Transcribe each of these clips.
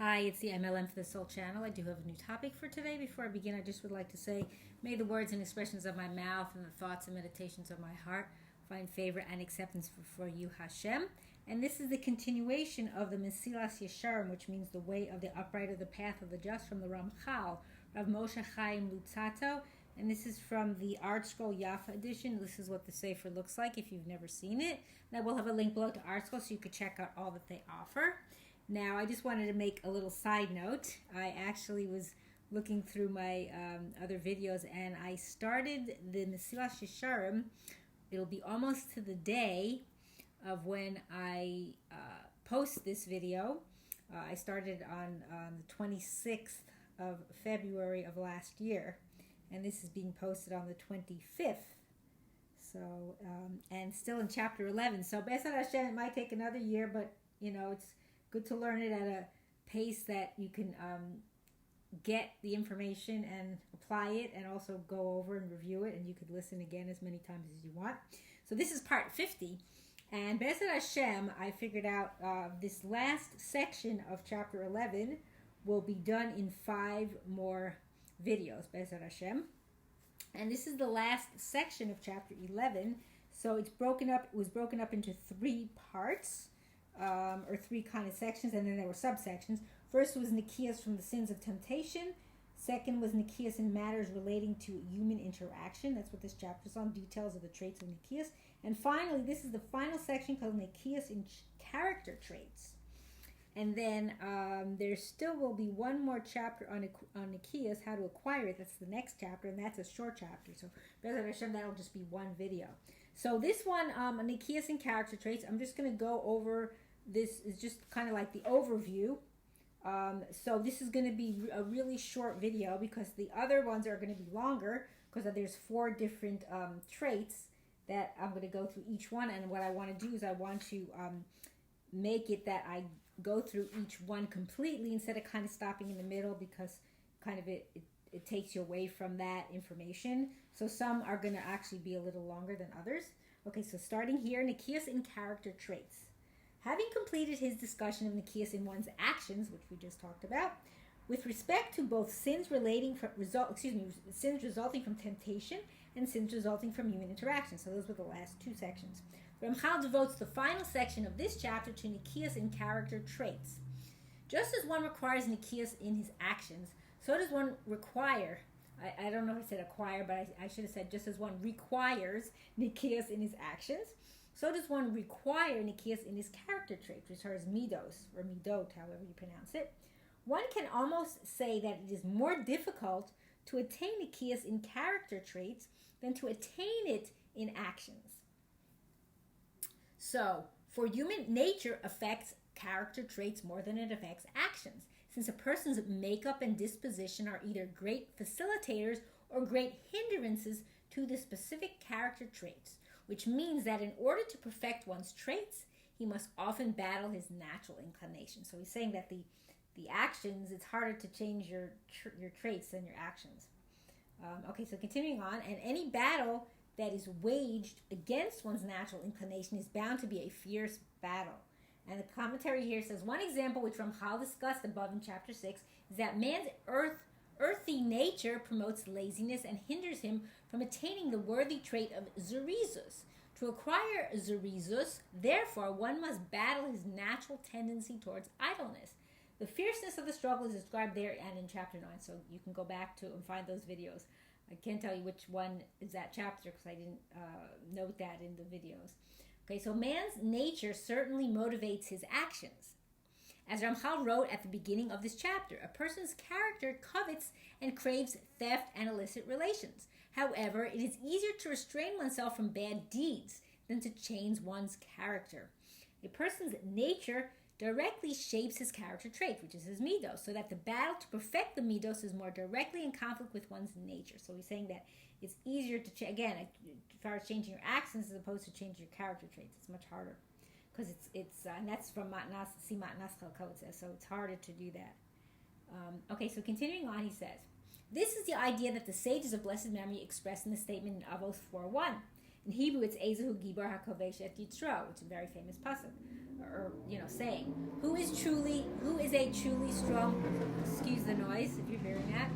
Hi, it's the M.L.M for the Soul channel. I do have a new topic for today. Before I begin, I just would like to say, may the words and expressions of my mouth and the thoughts and meditations of my heart find favor and acceptance for you, Hashem. And this is the continuation of the Mesillas Yesharim, which means the way of the upright or the path of the just, from the Ramchal, Meshamayim Lomdim. And this is from the Art Scroll Yafa edition. This is what the Sefer looks like if you've never seen it. And I will have a link below to Art Scroll so you could check out all that they offer. Now, I just wanted to make a little side note. I actually was looking through my other videos, and I started the Mesillas Yesharim. It'll be almost to the day of when I post this video. I started on the 26th of February of last year, and this is being posted on the 25th. So, and still in chapter 11. So, BeEzrat Hashem, it might take another year, but, you know, it's good to learn it at a pace that you can get the information and apply it, and also go over and review it, and you could listen again as many times as you want. So this is part 50, and BeEzrat Hashem, I figured out this last section of chapter 11 will be done in 5 more videos, BeEzrat Hashem. And this is the last section of chapter 11, so it's broken up. It was broken up into 3 parts. Or 3 kind of sections, and then there were subsections. First was Nikias from the sins of temptation. Second was Nikias in matters relating to human interaction. That's what this chapter is on, details of the traits of Nikias. And finally, this is the final section called Nikias in character traits. And then there still will be one more chapter on Nikias, how to acquire it. That's the next chapter, and that's a short chapter. So BeEzrat Hashem, that'll just be one video. So this one, Nikias in character traits, I'm just going to go over. This is just kind of like the overview. So this is going to be a really short video, because the other ones are going to be longer, because there's 4 different traits that I'm going to go through each one. And what I want to do is I want to make it that I go through each one completely, instead of kind of stopping in the middle, because kind of it takes you away from that information. So some are going to actually be a little longer than others. Okay, so starting here, Nikias in character traits. Having completed his discussion of Nikias in one's actions, which we just talked about, with respect to both sins sins resulting from temptation and sins resulting from human interaction. So those were the last 2 sections. Ramchal devotes the final section of this chapter to Nikias in character traits. Just as one requires Nikias in his actions, so does one require, I don't know if I said acquire, but I should have said just as one requires Nikias in his actions, so does one require Nikias in his character traits, which are his midos, or midot, however you pronounce it. One can almost say that it is more difficult to attain Nikias in character traits than to attain it in actions. So, for human nature affects character traits more than it affects actions, since a person's makeup and disposition are either great facilitators or great hindrances to the specific character traits, which means that in order to perfect one's traits, he must often battle his natural inclination. So he's saying that the actions, it's harder to change your traits than your actions. Okay, so continuing on, and any battle that is waged against one's natural inclination is bound to be a fierce battle. And the commentary here says, one example which Ramchal discussed above in chapter 6 is that man's earthy nature promotes laziness and hinders him from attaining the worthy trait of zerizus. To acquire zerizus, therefore, one must battle his natural tendency towards idleness. The fierceness of the struggle is described there and in chapter 9, so you can go back to and find those videos. I can't tell you which one is that chapter, because I didn't note that in the videos. Okay, so man's nature certainly motivates his actions. As Ramchal wrote at the beginning of this chapter, a person's character covets and craves theft and illicit relations. However, it is easier to restrain oneself from bad deeds than to change one's character. A person's nature directly shapes his character trait, which is his midos, so that the battle to perfect the midos is more directly in conflict with one's nature. So he's saying that it's easier to, again, as far as changing your actions as opposed to changing your character traits. It's much harder, because it's and that's from Matnas Chalkot, it says, so it's harder to do that. Okay, so continuing on, he says, this is the idea that the sages of blessed memory expressed in the statement in Avos 4:1. In Hebrew, it's Ezehu Gibar HaKovesh Et Yitzro, which is a very famous pasuk. or saying, who is a truly strong, excuse the noise if you're hearing that,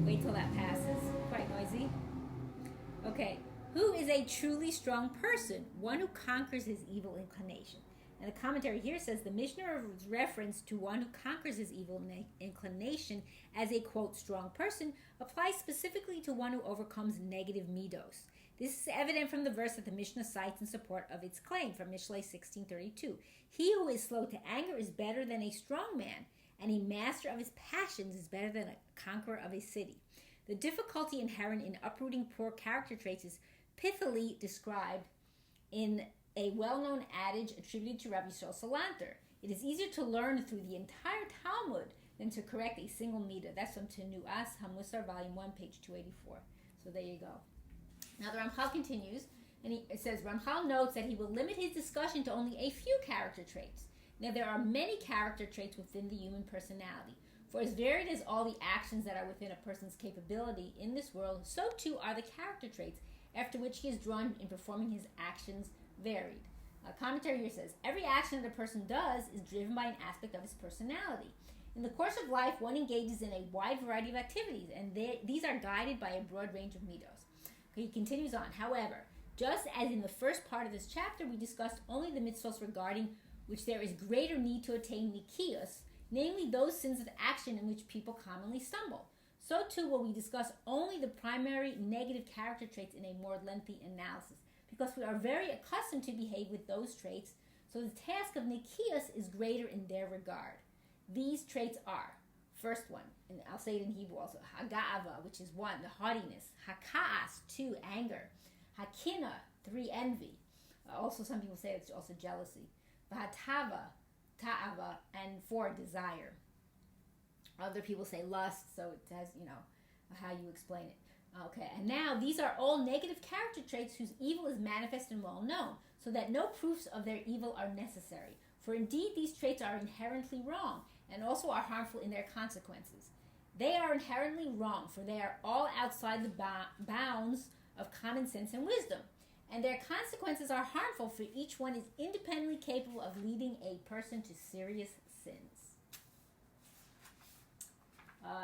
wait till that passes, quite noisy. Okay, who is a truly strong person? One who conquers his evil inclination. And the commentary here says the Mishnah's reference to one who conquers his evil inclination as a, quote, strong person applies specifically to one who overcomes negative midos. This is evident from the verse that the Mishnah cites in support of its claim from Mishlei 16:32. He who is slow to anger is better than a strong man, and a master of his passions is better than a conqueror of a city. The difficulty inherent in uprooting poor character traits is pithily described in a well-known adage attributed to Rabbi Yisrael Salanter. It is easier to learn through the entire Talmud than to correct a single midah. That's from Tenuas HaMussar, Volume 1, page 284. So there you go. Now the Ramchal continues, and it says, Ramchal notes that he will limit his discussion to only a few character traits. Now there are many character traits within the human personality. For as varied as all the actions that are within a person's capability in this world, so too are the character traits after which he is drawn in performing his actions varied. A commentary here says, every action that a person does is driven by an aspect of his personality. In the course of life, one engages in a wide variety of activities, and these are guided by a broad range of midos. Okay, he continues on. However, just as in the first part of this chapter, we discussed only the mitzvahs regarding which there is greater need to attain nikios, namely those sins of action in which people commonly stumble. So too will we discuss only the primary negative character traits in a more lengthy analysis, because we are very accustomed to behave with those traits, so the task of nikios is greater in their regard. These traits are, first one, and I'll say it in Hebrew also, haga'ava, which is 1, the haughtiness, haka'as, 2, anger, hakina, 3, envy. Also, some people say it's also jealousy. V'hatava, ta'ava, and 4, desire. Other people say lust, so it has, how you explain it. Okay, and now these are all negative character traits whose evil is manifest and well known, so that no proofs of their evil are necessary. For indeed these traits are inherently wrong, and also are harmful in their consequences. They are inherently wrong, for they are all outside the bounds of common sense and wisdom, and their consequences are harmful, for each one is independently capable of leading a person to serious sins.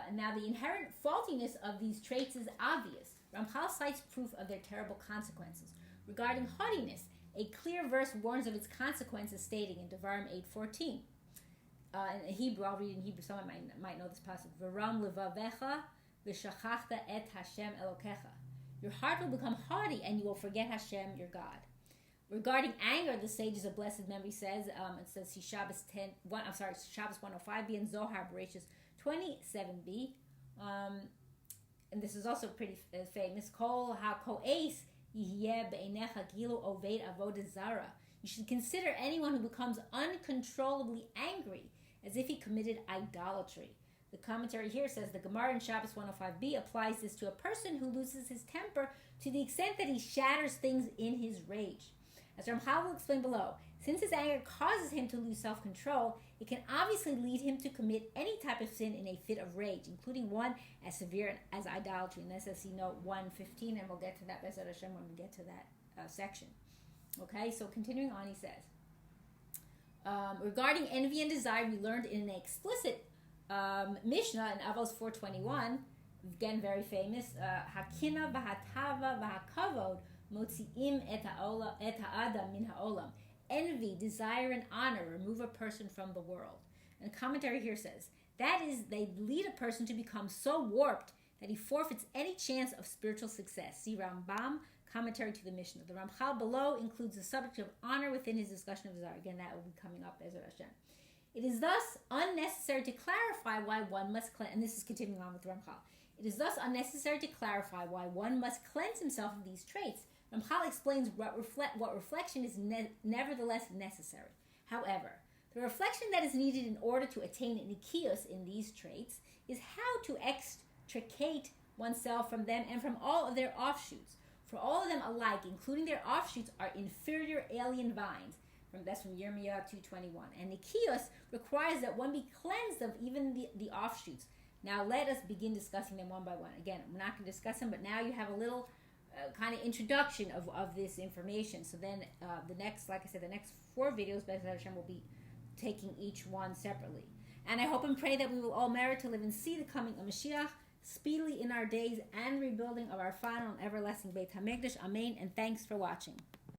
And now the inherent faultiness of these traits is obvious. Ramchal cites proof of their terrible consequences. Regarding haughtiness, a clear verse warns of its consequences, stating in Devarim 8:14. In Hebrew, I'll read in Hebrew, someone might know this passage. V'ram levavecha v'shachachta et Hashem Elokecha. Your heart will become haughty and you will forget Hashem, your God. Regarding anger, the sages of blessed memory says, it says Shabbos 105b and Zohar Bereshis 27b, and this is also pretty famous. Kol ha-ko'es yihyeh be'einecha gilu oved avodah zara. You should consider anyone who becomes uncontrollably angry as if he committed idolatry. The commentary here says the Gemara in Shabbos 105b applies this to a person who loses his temper to the extent that he shatters things in his rage. As Ramchal will explain below, since his anger causes him to lose self-control, it can obviously lead him to commit any type of sin in a fit of rage, including one as severe as idolatry. And that's as note 115, and we'll get to that BeEzrat Hashem when we get to that section. Okay, so continuing on, he says, regarding envy and desire, we learned in an explicit Mishnah in Avos 4:21, again very famous, Hakina v'hatava v'hakavod motzi'im et ha'adam min ha'olam. Envy, desire, and honor remove a person from the world. And the commentary here says, that is, they lead a person to become so warped that he forfeits any chance of spiritual success. See Rambam, commentary to the Mishnah. The Ramchal below includes the subject of honor within his discussion of desire. Again, that will be coming up, BeEzrat Hashem. It is thus unnecessary to clarify why one must cleanse, and this is continuing on with Ramchal. It is thus unnecessary to clarify why one must cleanse himself of these traits. Ramchal explains what reflection is nevertheless necessary. However, the reflection that is needed in order to attain nikios in these traits is how to extricate oneself from them and from all of their offshoots. For all of them alike, including their offshoots, are inferior alien vines. That's from Yirmiyah 2:21. And nikios requires that one be cleansed of even the offshoots. Now let us begin discussing them one by one. Again, we're not going to discuss them, but now you have a little kind of introduction of this information. So then the next 4 videos, BeEzrat Hashem, will be taking each one separately. And I hope and pray that we will all merit to live and see the coming of Mashiach speedily in our days and rebuilding of our final and everlasting Beit HaMikdash. Amen. And thanks for watching.